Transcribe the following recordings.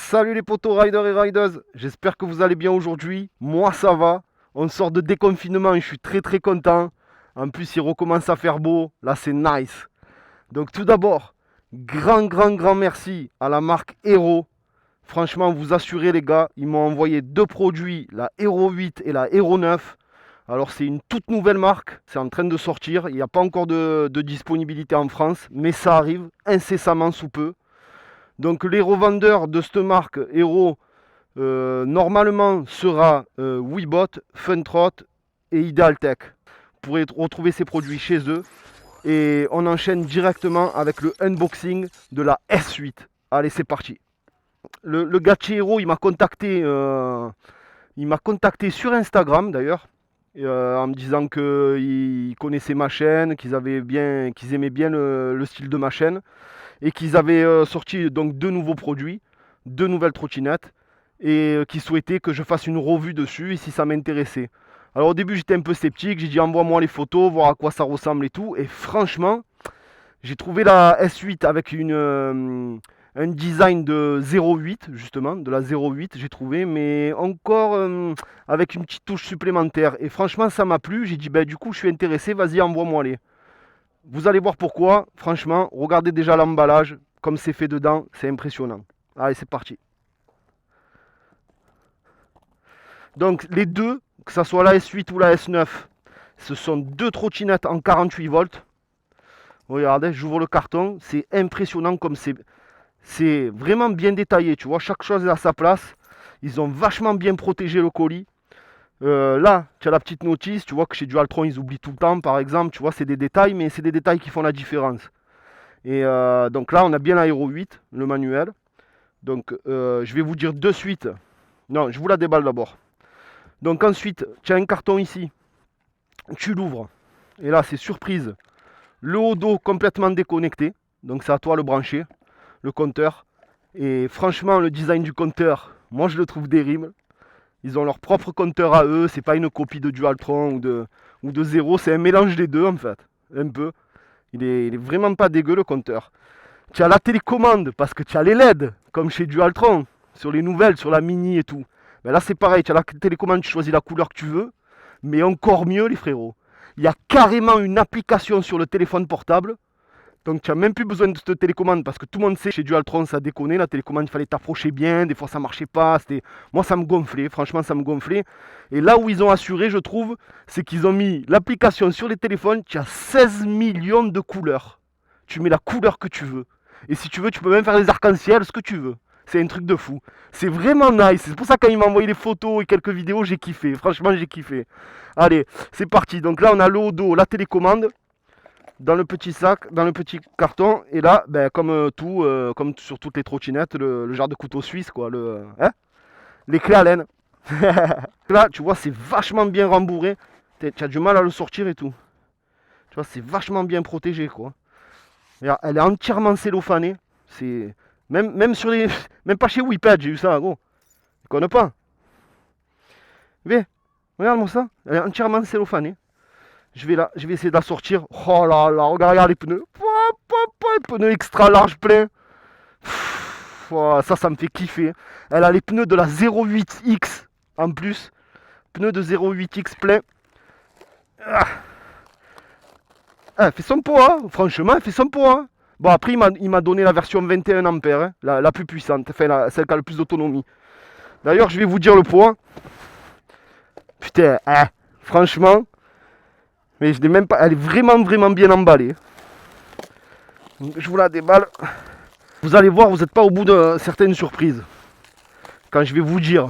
Salut les potos riders et riders, j'espère que vous allez bien aujourd'hui. Moi ça va, on sort de déconfinement et je suis très content. En plus il recommence à faire beau, là c'est nice. Donc tout d'abord, grand merci à la marque Hero. Franchement vous assurez les gars, ils m'ont envoyé deux produits, la Hero 8 et la Hero 9. Alors c'est une toute nouvelle marque, c'est en train de sortir, il n'y a pas encore de disponibilité en France, mais ça arrive incessamment sous peu. Donc les revendeurs de cette marque Hero normalement sera Weebot, Funtrot et Idealtech. Vous pourrez retrouver ces produits chez eux. Et on enchaîne directement avec le unboxing de la S8. Allez, c'est parti. Le gars de chez Hero, il m'a contacté sur Instagram d'ailleurs, en me disant qu'ils connaissaient ma chaîne, qu'ils aimaient bien le style de ma chaîne et qu'ils avaient sorti donc deux nouveaux produits, deux nouvelles trottinettes et qui souhaitait que je fasse une revue dessus et si ça m'intéressait. Alors au début j'étais un peu sceptique, j'ai dit envoie-moi les photos, voir à quoi ça ressemble et tout. Et franchement, j'ai trouvé la S8 avec un design de 0.8 justement, de la 0.8 j'ai trouvé, mais encore avec une petite touche supplémentaire. Et franchement ça m'a plu, j'ai dit bah du coup je suis intéressé, vas-y envoie-moi les. Vous allez voir pourquoi, franchement, regardez déjà l'emballage, comme c'est fait dedans, c'est impressionnant. Allez c'est parti. Donc les deux, que ce soit la S8 ou la S9, ce sont deux trottinettes en 48 volts. Regardez, j'ouvre le carton, c'est impressionnant comme c'est vraiment bien détaillé, tu vois, chaque chose est à sa place. Ils ont vachement bien protégé le colis. Là, tu as la petite notice, tu vois que chez Dualtron, ils oublient tout le temps, par exemple, tu vois, c'est des détails, mais c'est des détails qui font la différence. Et donc là, on a bien la Hero 8, le manuel. Donc, je vais vous dire de suite. Non, je vous la déballe d'abord. Donc ensuite, tu as un carton ici, tu l'ouvres, et là c'est surprise, le haut dos complètement déconnecté, donc c'est à toi de le brancher, le compteur, et franchement le design du compteur, moi je le trouve terrible, ils ont leur propre compteur à eux, c'est pas une copie de Dualtron ou de Zero, c'est un mélange des deux en fait, un peu, il est vraiment pas dégueu le compteur. Tu as la télécommande, parce que tu as les LED, comme chez Dualtron, sur les nouvelles, sur la Mini et tout. Ben là c'est pareil, tu as la télécommande, tu choisis la couleur que tu veux, mais encore mieux les frérots. Il y a carrément une application sur le téléphone portable, donc tu n'as même plus besoin de cette télécommande, parce que tout le monde sait, chez Dualtron ça déconnait, la télécommande il fallait t'approcher bien, des fois ça marchait pas, moi ça me gonflait, franchement ça me gonflait. Et là où ils ont assuré je trouve, c'est qu'ils ont mis l'application sur les téléphones, tu as 16 millions de couleurs. Tu mets la couleur que tu veux. Et si tu veux, tu peux même faire des arcs-en-ciel, ce que tu veux. C'est un truc de fou. C'est vraiment nice. C'est pour ça que quand il m'a envoyé les photos et quelques vidéos, j'ai kiffé. Franchement, j'ai kiffé. Allez, c'est parti. Donc là, on a le haut dos, la télécommande dans le petit sac, dans le petit carton. Et là, ben, comme sur toutes les trottinettes, le genre de couteau suisse, quoi. Les clés à laine. Là, tu vois, c'est vachement bien rembourré. Tu as du mal à le sortir et tout. Tu vois, c'est vachement bien protégé, quoi. Regarde, elle est entièrement cellophanée. C'est même sur les, même pas chez Whippet, j'ai eu ça, gros. Je connais pas. Mais regarde-moi ça. Elle est entièrement cellophanée. Je vais essayer de la sortir. Oh là là, regarde les pneus. Les pneus extra large plein. Oh, ça me fait kiffer. Elle a les pneus de la 08X en plus. Pneus de 08X plein. Ah. Elle fait son poids, hein. Franchement, elle fait son poids. Hein. Bon, après, il m'a donné la version 21 ampères, hein, la plus puissante, enfin, celle qui a le plus d'autonomie. D'ailleurs, je vais vous dire le poids. Putain, franchement, mais je n'ai même pas. Elle est vraiment bien emballée. Donc, je vous la déballe. Vous allez voir, vous n'êtes pas au bout de certaines surprises. Quand je vais vous dire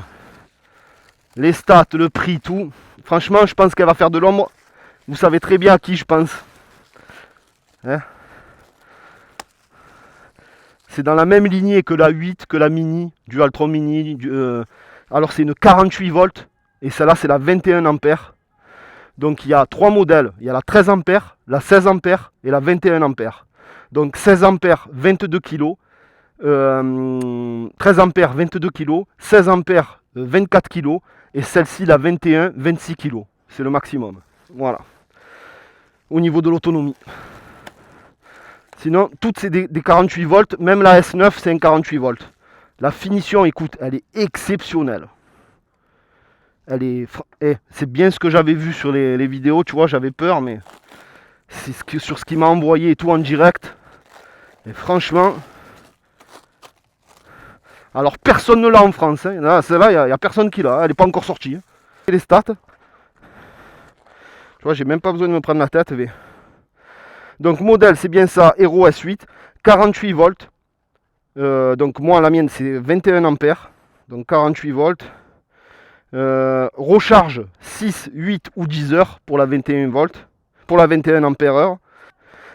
les stats, le prix, tout. Franchement, je pense qu'elle va faire de l'ombre. Vous savez très bien à qui je pense. Hein? C'est dans la même lignée que la 8, que la Mini, Dualtron Mini. Alors c'est une 48 volts et celle-là c'est la 21 ampères. Donc il y a trois modèles. Il y a la 13 ampères, la 16 ampères et la 21 ampères. Donc 16 ampères, 22 kg. 13 ampères, 22 kg. 16 ampères, 24 kg. Et celle-ci, la 21, 26 kg. C'est le maximum. Voilà. Au niveau de l'autonomie. Sinon, toutes c'est des 48 volts. Même la S9, c'est un 48 volts. La finition, écoute, elle est exceptionnelle. C'est bien ce que j'avais vu sur les vidéos, tu vois, j'avais peur, mais c'est sur ce qu'il m'a envoyé et tout en direct. Et franchement, alors personne ne l'a en France. Hein. Là, celle-là, il n'y a personne qui l'a. Elle n'est pas encore sortie. Hein. Et les stats. Tu vois, j'ai même pas besoin de me prendre la tête. Mais... Donc modèle, c'est bien ça. Hero S8, 48 volts. Donc moi, la mienne, c'est 21 ampères. Donc 48 volts. Recharge 6, 8 ou 10 heures pour la 21 volts. Pour la 21 ampères heure.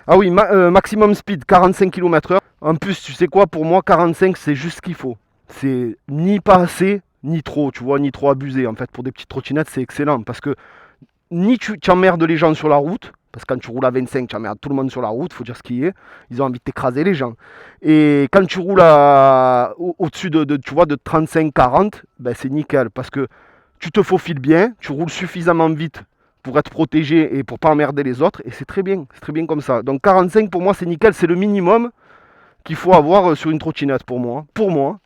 Ah oui, maximum speed 45 km/h. En plus, tu sais quoi, pour moi, 45 c'est juste ce qu'il faut. C'est ni pas assez, ni trop, tu vois, ni trop abusé. En fait, pour des petites trottinettes, c'est excellent parce que ni tu emmerdes les gens sur la route, parce que quand tu roules à 25, tu emmerdes tout le monde sur la route, faut dire ce qui est. Ils ont envie de t'écraser les gens. Et quand tu roules au-dessus tu vois, de 35-40, ben c'est nickel parce que tu te faufiles bien, tu roules suffisamment vite pour être protégé et pour pas emmerder les autres, et c'est très bien comme ça. Donc 45 pour moi c'est nickel, c'est le minimum qu'il faut avoir sur une trottinette pour moi.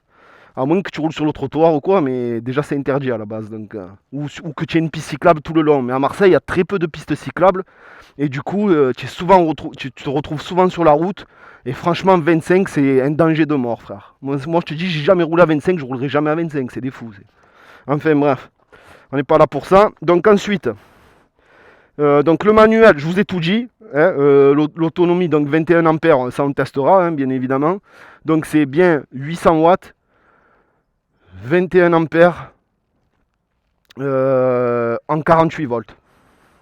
À moins que tu roules sur le trottoir ou quoi, mais déjà c'est interdit à la base. Donc, ou que tu aies une piste cyclable tout le long. Mais à Marseille, il y a très peu de pistes cyclables. Et du coup, tu te retrouves souvent sur la route. Et franchement, 25, c'est un danger de mort, frère. Moi je te dis, j'ai jamais roulé à 25, je roulerai jamais à 25. C'est des fous. Enfin, bref. On n'est pas là pour ça. Donc ensuite, donc le manuel, je vous ai tout dit. Hein, l'autonomie, donc 21 ampères, ça on testera, hein, bien évidemment. Donc c'est bien 800 watts. 21 ampères en 48 volts.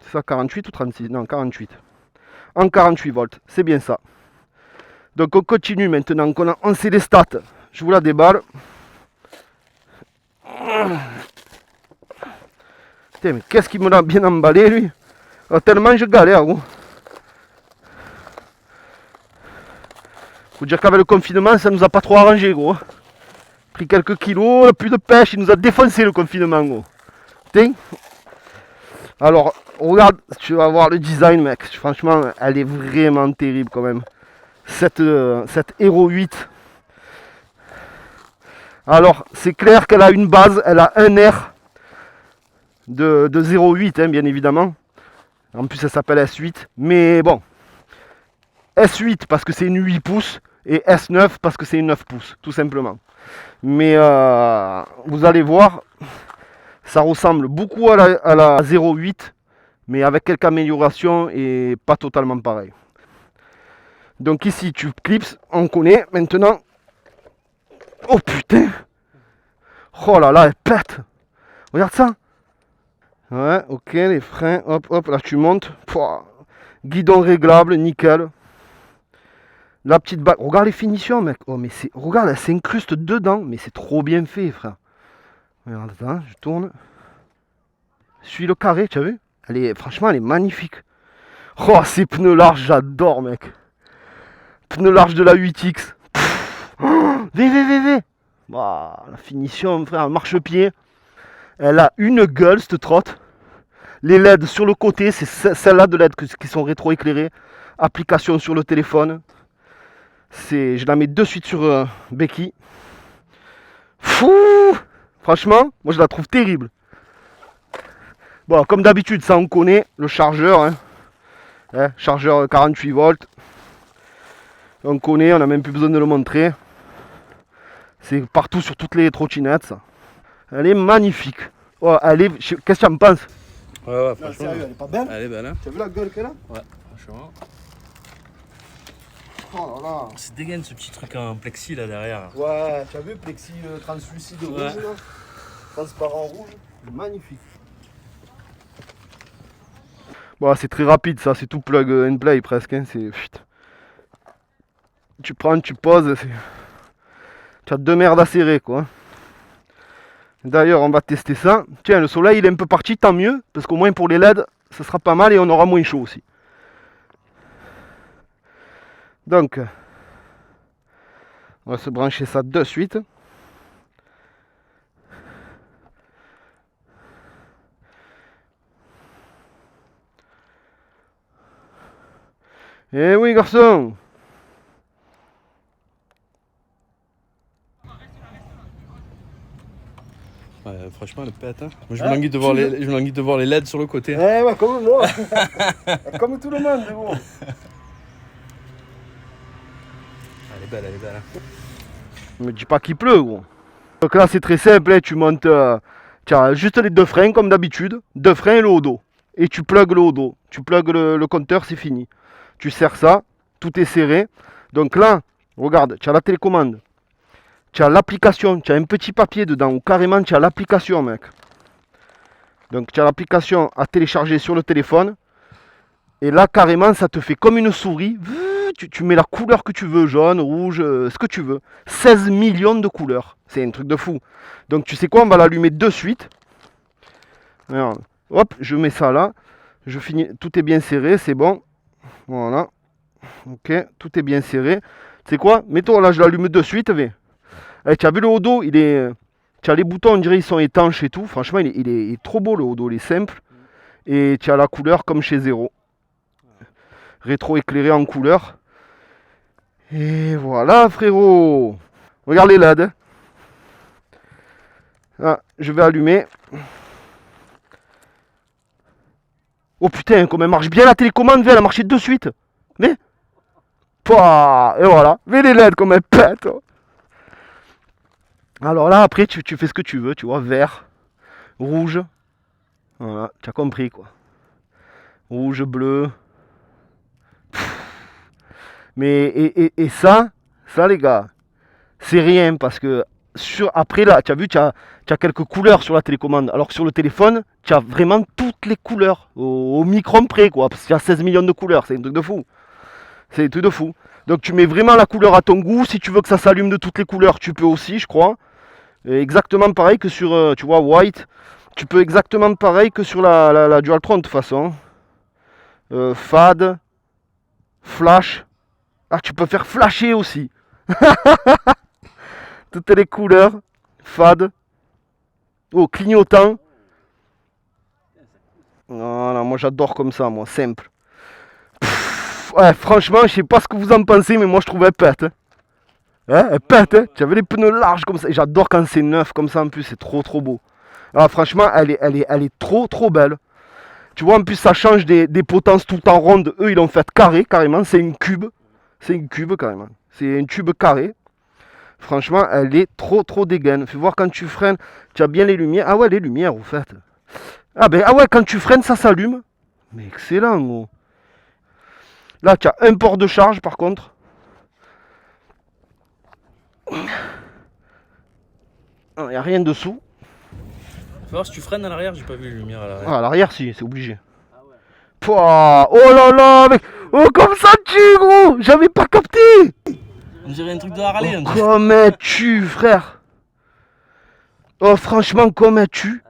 C'est ça, 48 ou 36? Non, 48. En 48 volts, c'est bien ça. Donc on continue maintenant. On sait les stats. Je vous la déballe. Putain, mais qu'est-ce qu'il me l'a bien emballé, lui. Tellement je galère, gros. Faut dire qu'avec le confinement, ça nous a pas trop arrangé, gros. Pris quelques kilos, plus de pêche, il nous a défoncé le confinement, gros. Putain. Alors, regarde, tu vas voir le design, mec. Franchement, elle est vraiment terrible quand même. Cette Hero 8. Alors, c'est clair qu'elle a une base, elle a un R de 0,8, hein, bien évidemment. En plus, elle s'appelle S8. Mais bon, S8 parce que c'est une 8 pouces et S9 parce que c'est une 9 pouces, tout simplement. Mais vous allez voir, ça ressemble beaucoup à la 0,8, mais avec quelques améliorations et pas totalement pareil. Donc ici, tu clips, on connaît maintenant. Oh putain! Oh là là, elle pète! Regarde ça! Ouais, ok, les freins, hop, hop, là tu montes. Pouah. Guidon réglable, nickel. La petite bague, regarde les finitions, mec. Oh, mais c'est. Regarde, elle s'incruste dedans, mais c'est trop bien fait, frère. Regarde, attends, je tourne. Suis le carré, tu as vu? Franchement, elle est magnifique. Oh, ces pneus larges, j'adore, mec. Pneus larges de la 8X. VVVV. Bah, la finition, frère, marche-pied. Elle a une gueule, cette trotte. Les LED sur le côté, c'est celles-là de LED qui sont rétro-éclairées. Application sur le téléphone. Je la mets de suite sur Becky. Fou! Franchement, moi je la trouve terrible. Bon, comme d'habitude, ça on connaît. Le chargeur. Chargeur 48 volts. On connaît, on n'a même plus besoin de le montrer. C'est partout sur toutes les trottinettes. Ça. Elle est magnifique. Oh, qu'est-ce que tu en penses? Ouais, franchement. Sérieux, elle est pas belle? Elle est belle, hein? Tu as vu la gueule qu'elle a? Ouais, franchement. Oh là là. C'est dégaine ce petit truc en plexi là derrière. Ouais, tu as vu, plexi translucide rouge, là, transparent rouge, magnifique. Bon, c'est très rapide ça, c'est tout plug and play presque. Hein. Tu prends, tu poses, tu as deux merdes à serrer quoi. D'ailleurs, on va tester ça. Tiens, le soleil il est un peu parti, tant mieux, parce qu'au moins pour les LED, ça sera pas mal et on aura moins chaud aussi. Donc, on va se brancher ça de suite. Eh oui, garçon. Ouais, franchement, elle pète. Hein. Moi, je me languis de voir les LED sur le côté. Ouais, comme moi. Comme tout le monde, gros. Elle est belle, elle est belle. Hein. Me dis pas qu'il pleut, gros. Donc là, c'est très simple, hein, tu montes... tu as juste les deux freins, comme d'habitude. Deux freins et le hodo. Et tu plugues le hodo. Tu plugues le compteur, c'est fini. Tu serres ça, tout est serré. Donc là, regarde, tu as la télécommande. Tu as l'application, tu as un petit papier dedans, ou carrément tu as l'application, mec. Donc tu as l'application à télécharger sur le téléphone. Et là, carrément, ça te fait comme une souris. Tu mets la couleur que tu veux, jaune, rouge, ce que tu veux. 16 millions de couleurs. C'est un truc de fou. Donc tu sais quoi, on va l'allumer de suite. Alors, hop, je mets ça là. Je finis, tout est bien serré, c'est bon. Voilà. Ok, tout est bien serré. Tu sais quoi, mets-toi là, je l'allume de suite. Eh, tu as vu le hodo, il est... Tu as les boutons, on dirait ils sont étanches et tout. Franchement, il est trop beau le hodo, il est simple. Et tu as la couleur comme chez Zero. Rétro éclairé en couleur. Et voilà, frérot. Regarde les LED. Ah, je vais allumer. Oh putain, comme elle marche bien la télécommande, elle a marché de suite. Mais. Pouah, et voilà. Mais les LED comme elle pète. Alors là, après, tu fais ce que tu veux, tu vois. Vert, rouge. Voilà, tu as compris quoi. Rouge, bleu. Mais et ça les gars, c'est rien parce que après là, tu as vu, tu as quelques couleurs sur la télécommande, alors que sur le téléphone, tu as vraiment toutes les couleurs au micron près quoi, parce qu'il y a 16 millions de couleurs, c'est un truc de fou. C'est un truc de fou. Donc tu mets vraiment la couleur à ton goût, si tu veux que ça s'allume de toutes les couleurs, tu peux aussi, je crois. Et exactement pareil que sur, tu vois, white, tu peux exactement pareil que sur la Dualtron de toute façon. Fade, flash. Ah, tu peux faire flasher aussi. Toutes les couleurs. Fade. Oh, clignotant. Voilà, moi j'adore comme ça, moi, simple. Ouais, franchement, je sais pas ce que vous en pensez, mais moi je trouve elle pète. Hein, elle pète, hein. Tu avais les pneus larges comme ça. J'adore quand c'est neuf comme ça en plus, c'est trop beau. Alors franchement, elle est trop belle. Tu vois, en plus ça change des potences tout en ronde. Eux, ils l'ont fait carré, carrément. C'est une cube. C'est une cube, carrément. C'est un tube carré. Franchement, elle est trop dégaine. Fais voir quand tu freines. Tu as bien les lumières. Ah ouais, les lumières, au fait. Ah ouais, quand tu freines, ça s'allume. Mais excellent, gros. Là, tu as un port de charge, par contre. Il n'y a rien dessous. Faut voir si tu freines à l'arrière, j'ai pas vu les lumières à l'arrière. Ah, à l'arrière, si, c'est obligé. Pouah, oh là là, mec. Oh, comme ça tu, gros. J'avais pas capté. On dirait un truc de Harley. Oh, comme elle tue, frère. Oh, franchement, comme elle tue.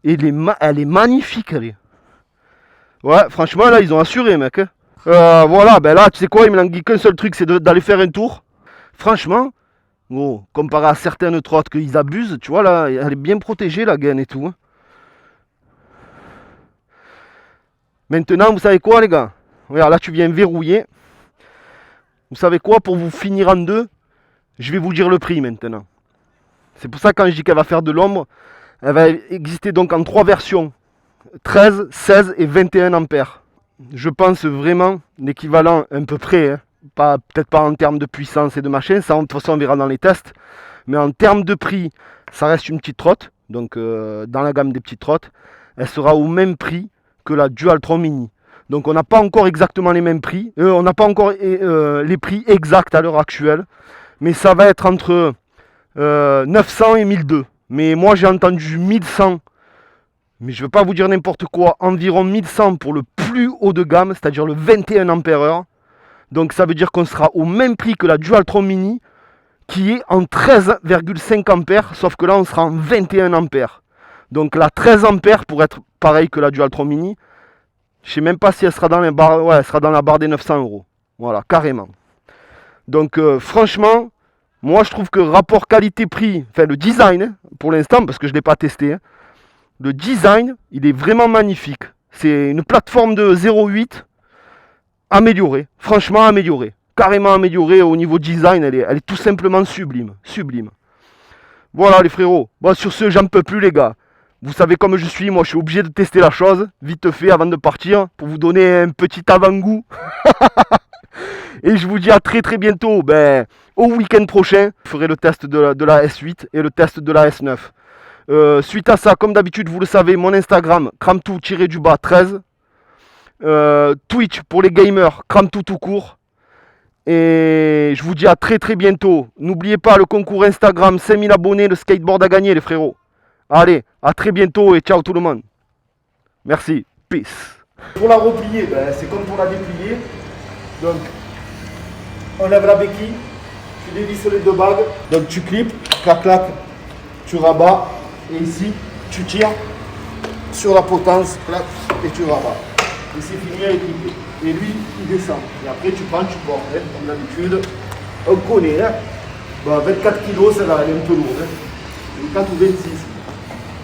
Et elle est magnifique, elle est. Ouais, franchement, là, ils ont assuré, mec. Voilà, ben là, tu sais quoi, il me languit qu'un seul truc, c'est d'aller faire un tour. Franchement, gros, comparé à certaines trottes qu'ils abusent, tu vois, là, elle est bien protégée, la gaine et tout. Hein. Maintenant, vous savez quoi, les gars? Regarde, là, tu viens verrouiller. Vous savez quoi, pour vous finir en deux, je vais vous dire le prix maintenant. C'est pour ça quand je dis qu'elle va faire de l'ombre, elle va exister donc en 3 versions. 13, 16 et 21 ampères. Je pense vraiment l'équivalent à peu près, hein. Peut-être pas en termes de puissance et de machin, ça de toute façon on verra dans les tests. Mais en termes de prix, ça reste une petite trotte. Donc dans la gamme des petites trottes, elle sera au même prix que la Dualtron Mini. Donc on n'a pas encore exactement les mêmes prix. On n'a pas encore les prix exacts à l'heure actuelle. Mais ça va être entre 900 et 1200. Mais moi j'ai entendu 1100. Mais je ne veux pas vous dire n'importe quoi. Environ 1100 pour le plus haut de gamme, c'est-à-dire le 21 Ah. Donc ça veut dire qu'on sera au même prix que la Dualtron Mini, qui est en 13,5 ampères, sauf que là on sera en 21 ampères. Donc la 13 ampères pour être pareil que la Dualtron Mini, je ne sais même pas si elle sera dans les barres, ouais, elle sera dans la barre des 900 €. Voilà, carrément. Donc franchement, moi je trouve que rapport qualité-prix, enfin le design, pour l'instant, parce que je ne l'ai pas testé, le design, il est vraiment magnifique. C'est une plateforme de 0,8 améliorée, franchement améliorée. Carrément améliorée au niveau design, elle est tout simplement sublime. Sublime. Voilà les frérots. Bon, sur ce, j'en peux plus les gars. Vous savez comme je suis, moi je suis obligé de tester la chose, vite fait avant de partir, pour vous donner un petit avant-goût. Et je vous dis à très très bientôt, au week-end prochain, je ferai le test de la S8 et le test de la S9. Suite à ça, comme d'habitude, vous le savez, mon Instagram, cramtou-13. Twitch pour les gamers, cramtou tout court. Et je vous dis à très très bientôt. N'oubliez pas le concours Instagram, 5000 abonnés, le skateboard à gagner les frérots. Allez, à très bientôt et ciao tout le monde. Merci, peace. Pour la replier, c'est comme pour la déplier. Donc, on lève la béquille, tu dévisses les deux bagues, donc tu clips, clac clac, tu rabats, et ici, tu tires sur la potence, clac, et tu rabats. Et c'est fini avec clipper. Et lui, il descend. Et après, tu prends, tu portes, hein, comme d'habitude. On connaît, hein. 24 kg, celle-là, elle est un peu lourde. Hein. 24 ou 26.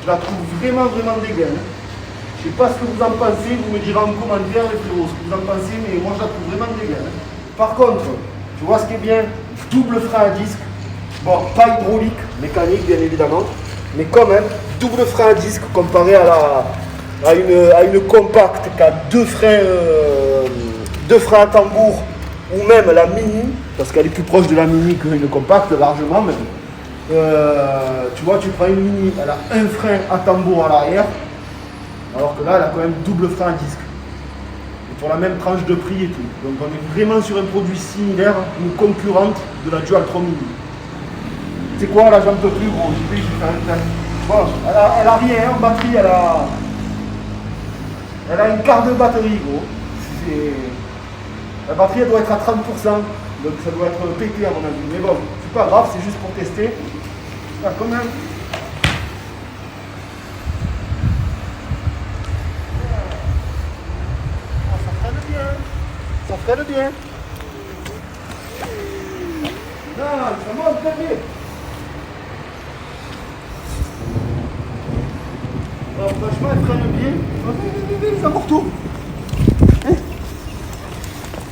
Je la trouve vraiment, vraiment dégaine. Hein. Je ne sais pas ce que vous en pensez, vous me direz en commentaire, les frérots, ce que vous en pensez, mais moi, je la trouve vraiment dégaine. Hein. Par contre, tu vois ce qui est bien, double frein à disque. Bon, pas hydraulique, mécanique, bien évidemment. Mais quand même, double frein à disque comparé à une compacte qui a deux freins à tambour ou même la mini, parce qu'elle est plus proche de la mini qu'une compacte, largement même. Tu vois, tu prends une mini, elle a un frein à tambour à l'arrière, alors que là, elle a quand même double frein à disque. Et pour la même tranche de prix et tout. Donc on est vraiment sur un produit similaire, une concurrente de la Dualtron Mini. C'est quoi, là, j'en peux plus, gros. Je vais faire un test. Bon, elle a rien en batterie, elle a une quart de batterie, gros. La batterie, elle doit être à 30%. Donc ça doit être pété, à mon avis. Mais bon, c'est pas grave, c'est juste pour tester. Ah, quand même. Ah, ça freine bien. Ça freine bien. Non, ça monte très bien. Alors, franchement, elle freine bien. Ça monte tout. Hein?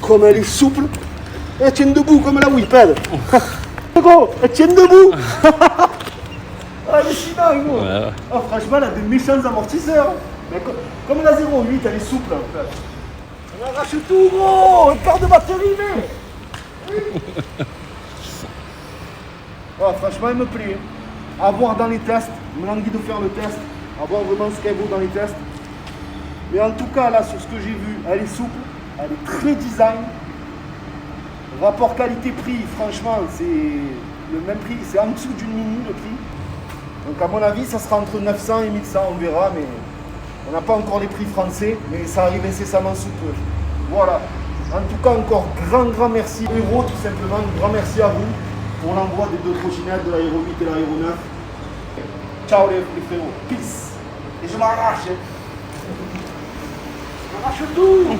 Comme elle est souple. Elle tient debout comme la Whipped. Gros, elle tient debout. Ah, hallucinant, gros. Ouais. Oh, franchement, elle a de méchants amortisseurs. Mais comme la 08, elle est souple. En fait. On arrache tout, gros. Une quart de batterie, mais. Oh, franchement, elle me plaît. À voir dans les tests. Je me languis de faire le test. À voir vraiment ce qu'elle vaut dans les tests. Mais en tout cas, là, sur ce que j'ai vu, elle est souple. Elle est très design. Rapport qualité-prix, franchement, c'est le même prix. C'est en dessous d'une mini, le prix. Donc, à mon avis, ça sera entre 900 et 1100, on verra. Mais on n'a pas encore les prix français. Mais ça arrive incessamment sous peu. Voilà. En tout cas, encore grand merci. Héros, tout simplement. Un grand merci à vous pour l'envoi des deux trottinettes, de l'Aéro 8 et l'Aéro 9. Ciao les frérots. Peace. Et je m'arrache. Je m'arrache tout.